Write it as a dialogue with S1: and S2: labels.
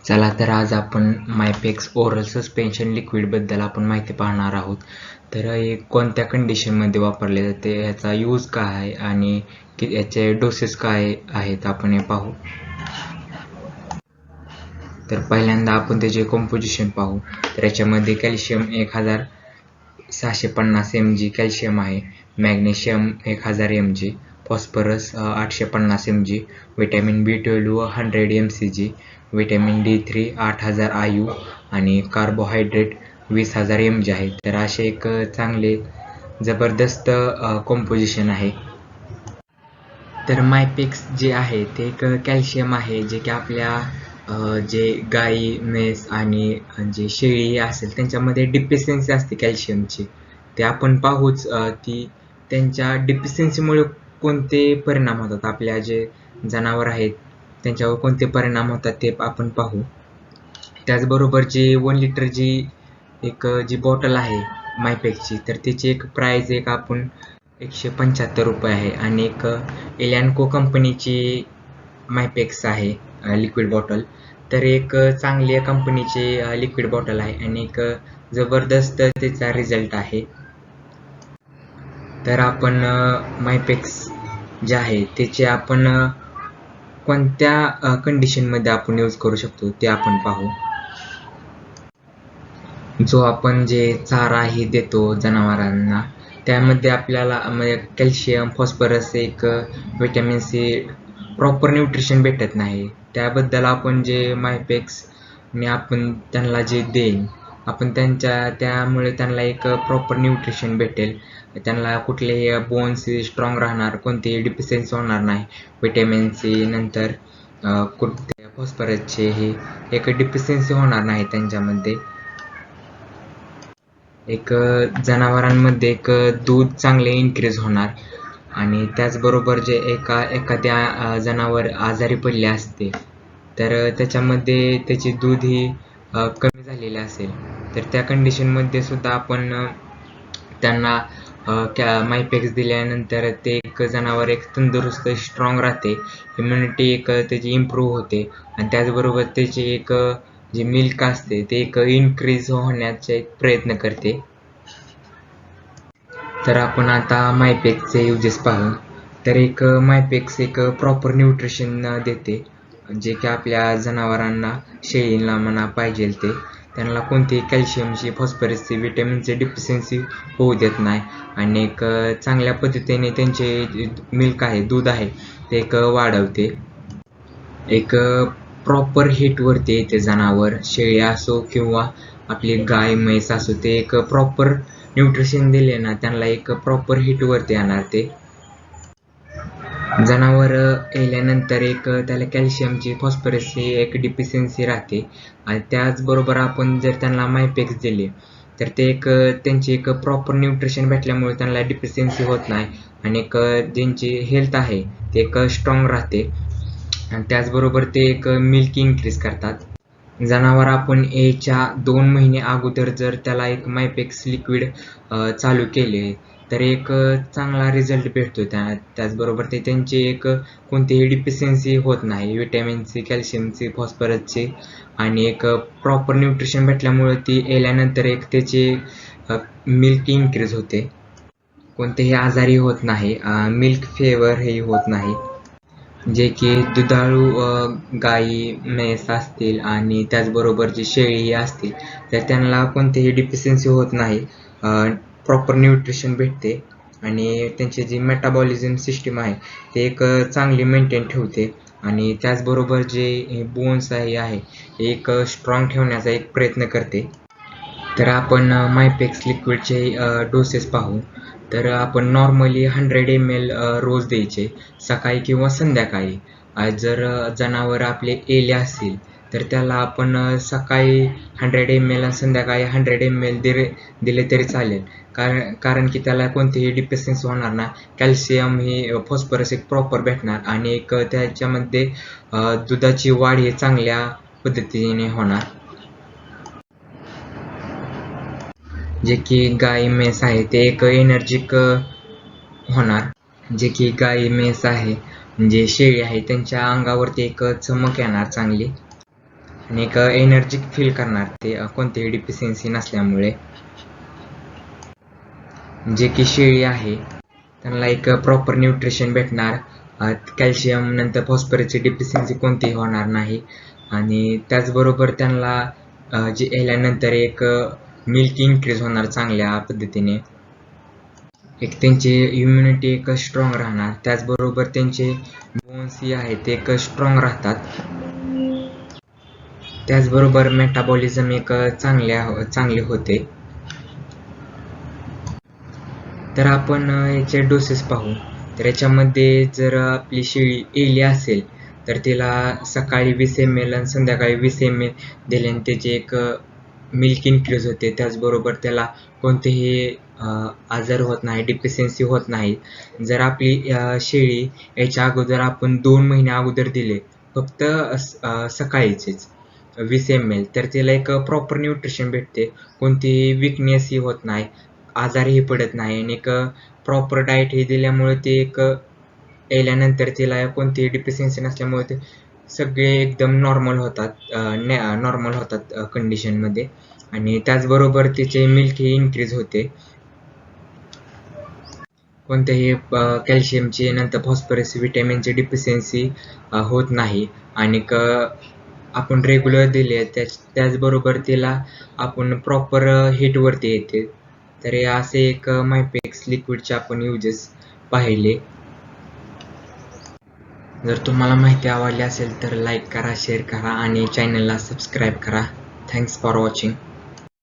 S1: चला तर आज आपण मायपेक्स ओरल सस्पेन्शन लिक्विडबद्दल आपण माहिती पाहणार आहोत. तर हे कोणत्या कंडिशनमध्ये वापरले जाते, याचा यूज काय आहे आणि याचे डोसेस काय आहेत आपण हे पाहू. तर पहिल्यांदा आपण त्याचे कंपोजिशन पाहू. तर याच्यामध्ये कॅल्शियम 1650 mg कॅल्शियम आहे, magnesium 1000 mg, phosphorus 850 mg, vitamin B12 100 mcg, vitamin D3 8000 IU आणि कार्बोहायड्रेट 20000 mg आहे. तर असे एक चांगले जबरदस्त कंपोजिशन आहे. तर मायपेक्स जे आहे ते एक कॅल्शियम आहे जे की आपल्या जे गाई, म्हैस आणि जे शेळी असेल त्यांच्यामध्ये डिफिशियन्सी असते कॅल्शियमची. ते आपण पाहूच की त्यांच्या डिफिशियन्सीमुळे कोणते परिणाम होतात, आपल्या जे जनावर आहेत त्यांच्यावर कोणते परिणाम होतात ते आपण पाहू. त्याचबरोबर जे 1 लिटर जी बॉटल आहे मायपेक्सची, तर त्याची एक प्राइस आपण 175 रुपये आहे. आणि एक एलॅन्को कंपनीची मायपेक्स आहे लिक्विड बॉटल, तर एक चांगली कंपनीची लिक्विड बॉटल आहे आणि एक जबरदस्त त्याचा रिझल्ट आहे. तर आपण मायपेक्स जे आहे त्याचे आपण कोणत्या कंडिशनमध्ये आपण यूज करू शकतो ते आपण पाहू. जो आपण जे चारा ही देतो जनावरांना, त्यामध्ये आपल्याला कॅल्शियम, फॉस्फरस, एक विटॅमिन सी, प्रॉपर न्यूट्रिशन भेटत नाही. त्याबद्दल आपण जे मायपेक्स ने आपण त्यांना जे देईन, आपण त्यामुळे त्यांना एक प्रॉपर न्यूट्रिशन भेटेल. त्यांना कुठलेही बोन्स स्ट्रॉंग राहणार, कोणतीही डिफिशियन्सी होणार नाही. विटॅमिन सी नंतर कुठे फॉस्फरसचे हे एक डिफिशियन्सी होणार नाही त्यांच्यामध्ये. एक जनावरांमध्ये एक दूध चांगले इन्क्रीज होणार. आणि त्याचबरोबर जे एखाद्या जनावर आजारी पडले असते, तर त्याच्यामध्ये त्याची दूध ही कमी झालेली असेल, तर त्या कंडिशनमध्ये सुद्धा आपण त्यांना मायपेक्स दिल्यानंतर ते एक जनावर एक तंदुरुस्त स्ट्रॉंग राहते, इम्युनिटी एक त्याची इम्प्रूव्ह होते. आणि त्याचबरोबर त्याची एक जी मिल्क असते ते एक इन्क्रीज होण्याचा एक प्रयत्न करते. तर आपण आता मायपेक्सचे युजेस पाहू. तर एक मायपेक्स एक प्रॉपर न्यूट्रिशन देते, जे की आपल्या जनावरांना, शेळींना म्हणा पाहिजे ते, त्यांना कोणतीही कॅल्शियमची, फॉस्फरसची, विटॅमिनची डिफिशियन्सी होऊ देत नाही. आणि एक चांगल्या पद्धतीने त्यांचे मिल्क आहे, दूध आहे ते एक वाढवते. एक प्रॉपर हीटवरती येते जनावर, शेळी असो किंवा आपली गाय, म्हैस असो, ते एक प्रॉपर न्यूट्रिशन दिले ना त्यांना एक प्रॉपर हीटवरती येणार. ते जनावर येल्यानंतर एक त्याला कॅल्शियमची, फॉस्फरसची एक डिफिशियन्सी राहते. आणि त्याचबरोबर आपण जर त्यांना मायपेक्स दिले तर ते एक त्यांची एक प्रॉपर न्यूट्रिशन भेटल्यामुळे त्यांना डिफिशियन्सी होत नाही. आणि एक ज्यांची हेल्थ आहे ते एक स्ट्रॉंग राहते. आणि त्याचबरोबर ते एक मिल्क इन्क्रीज करतात. जनावर आपण याच्या 2 महिने अगोदर जर त्याला एक मायपेक्स लिक्विड चालू केले तर एक चांगला रिझल्ट भेटतो. त्याचबरोबर ते त्यांची एक कोणतीही डिफिशियन्सी होत नाही, विटॅमिनची, कॅल्शियमची, फॉस्फरसची. आणि एक प्रॉपर न्यूट्रिशन भेटल्यामुळे ती येल्यानंतर एक त्याची मिल्क इन्क्रीज होते, कोणतेही आजारी होत नाही, मिल्क फेवर हे होत नाही. जे की दुधाळू गाई, म्हैस असतील आणि त्याचबरोबर जी शेळी असतील तर त्यांना कोणतीही डिफिशियन्सी होत नाही, प्रॉपर न्यूट्रिशन भेटते. आणि त्यांची जी मेटाबॉलिझम सिस्टीम आहे ते एक चांगली मेंटेन ठेवते. आणि त्याचबरोबर जे बोन्स आहे एक स्ट्रॉंग ठेवण्याचा एक प्रयत्न करते. तर आपण मायपेक्स लिक्विडचे डोसेस पाहू. तर आपण नॉर्मली 100 ml रोज द्यायचे, सकाळी किंवा संध्याकाळी. जर जनावर आपले येले असतील तर त्याला आपण सकाळी 100 ml आणि संध्याकाळी 100 ml दिले तरी चालेल. कारण की त्याला कोणतीही डिफिशियन्सी होणार नाही. कॅल्शियम ही, फॉस्फरस एक प्रॉपर भेटणार आणि एक त्याच्यामध्ये दुधाची वाढ ही चांगल्या पद्धतीने होणार. जे की गाई, म्हैस आहे ते एक एनर्जिक होणार. जे की गाई, म्हैस आहे म्हणजे शेळी आहे त्यांच्या अंगावरती एक चमक येणार चांगली. आणि एक एनर्जिक फील करणार ते कोणतीही डिफिशियन्सी नसल्यामुळे. जे की शेळी आहे त्यांना एक प्रॉपर न्यूट्रिशन भेटणार, कॅल्शियम नंतर फॉस्फरसची डिफिशियन्सी कोणतीही होणार नाही. आणि त्याचबरोबर त्यांना जे याल्यानंतर एक मिल्क इन्क्रीज होणार चांगल्या पद्धतीने, एक त्यांची इम्युनिटी एक स्ट्रॉंग राहणार. त्याचबरोबर त्यांचे बोन्स आहे ते एक स्ट्रॉंग राहतात. त्याचबरोबर मेटाबॉलिझम एक चांगले होते. तर आपण याचे डोसेस पाहू. तर याच्यामध्ये जर आपली शेळी एली असेल तर तिला सकाळी 20 ml आणि संध्याकाळी 20 ml दिल्याने त्याचे एक मिल्क इन्क्रीज होते. त्याचबरोबर त्याला कोणतेही आजार होत नाही, डिफिशियन्सी होत नाही. जर आपली शेळी याच्या अगोदर आपण 2 महिने अगोदर दिले फक्त सकाळीचेच 20 ml, तर तिला एक प्रॉपर न्यूट्रिशन भेटते, कोणतीही विकनेसही होत नाही, आजारही पडत नाही. आणि एक प्रॉपर डाएट हे दिल्यामुळे ते एक याल्यानंतर तिला कोणतीही डिफिशियन्सी नसल्यामुळे ते सगळे एकदम नॉर्मल होतात कंडिशनमध्ये. आणि त्याचबरोबर तिचे मिल्क ही इन्क्रीज होते, कोणत्याही कॅल्शियमची नंतर फॉस्फरस विटॅमिनची डिफिशियन्सी होत नाही. आणि आपण रेग्युलर दिले त्याचबरोबर तिला आपण प्रॉपर हिटवरती येते. तर हे असे एक मायपेक्स लिक्विडचे आपण युजेस पाहिले. जर तुम्हाला माहिती आवडली असेल तर लाईक करा, शेअर करा आणि चॅनलला सबस्क्राईब करा. Thanks for watching.